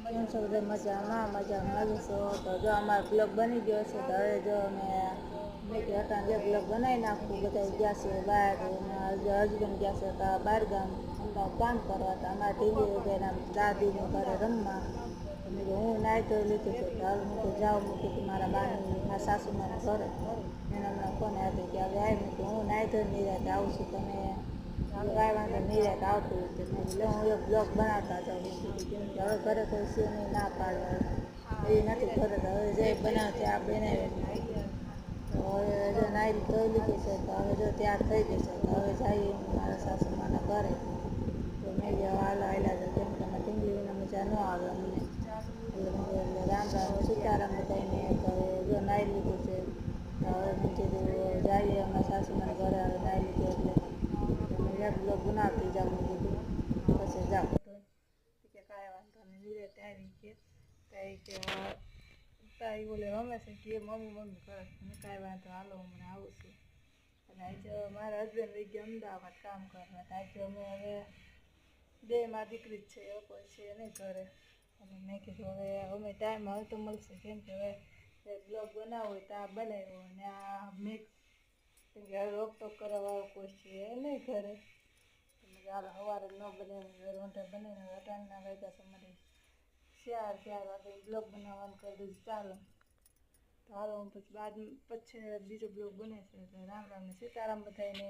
કેમ છો બધા મજામાં મજામાં છો? તો જો અમારો બ્લોગ બની ગયો છે. તો હવે જો મેં કે અટાણે બ્લોગ બનાવી નાખું. બધા ગયા છે બહાર, હસબન્ડ ગયા છે બહાર ગામ અમદાવાદ કામ કરવા. તો અમારા ઢીલી બેન દાદીને ઘરે રમવા. હું નાહી ધોઈ લીધું છે. તો હવે હું તો જાઉં મૂકી કે મારા બાની મારા સાસુમાના ઘરે એને હમણાં ફોન આપી કે હવે આવી મૂકી હું નાહી ધોઈને નિરાંતે આવું છું. તમે કાંઈ વાંધો નિરાંતે આવતું હોય તો મેં હું એક બ્લોગ બનાવતા જાઉં. કેમ કે હવે ઘરે કોઈ છે નહીં ના પાડવા એ નથી ઘરે. તો હવે જે બનાવતી આ બનાવી. તો હવે જો નાહી ધોઈ લીધી છે. તો હવે જો તૈયાર થઈ ગઈ છે. તો હવે જઈએ મારા સાસુમાના ઘરે. તો મેં કીધું હાલો હાલ્યા જાઓ. કેમ કે એમાં ઢીંગલીને મજા ન આવે અમને. એટલે રામ રામ સીતારામ બધાને. તો જો નાહી લીધું છે. તો હવે મેં કીધું જઈએ અમારા સાસુમાના ઘરે. હવે નાહી લીધું એટલે મેં એક બ્લોગ બનાવતી જાઉં મેં કીધું પછી જાઉં. કે કાંઈ વાંધો નહીં નિરાંતે આવી કે તાઈ બોલે રમે છે કે મમ્મી મમ્મી કરે છે. કાંઈ વાંધો હાલો હમણાં આવું છું. અને આજે મારા હસબન્ડ વહી ગયા અમદાવાદ કામ કરવા. આજે અમે હવે બે માં દીકરી જ છે એ કોઈ છે નહીં ઘરે. અને મેં કીધું હવે અમે ટાઈમ હાલતો મળશે. કેમ કે હવે બ્લોગ બનાવવો હોય તો આ બનાવ્યો અને આ મિક્સ કેમ કે હવે રોકટોક કરવાવાળો કોઈ છે નહીં ઘરે. હાલ સવારે ન બનાવીને રોંઢે બનાવીને અટાણના વાગ્યા છે અમારે 4 વાગે બ્લોગ બનાવવાનું કરી દીધું ચાલો. તો હાલો હું પછી બીજો બ્લોગ બને છે. એટલે રામ રામ ને સીતારામ બધાને.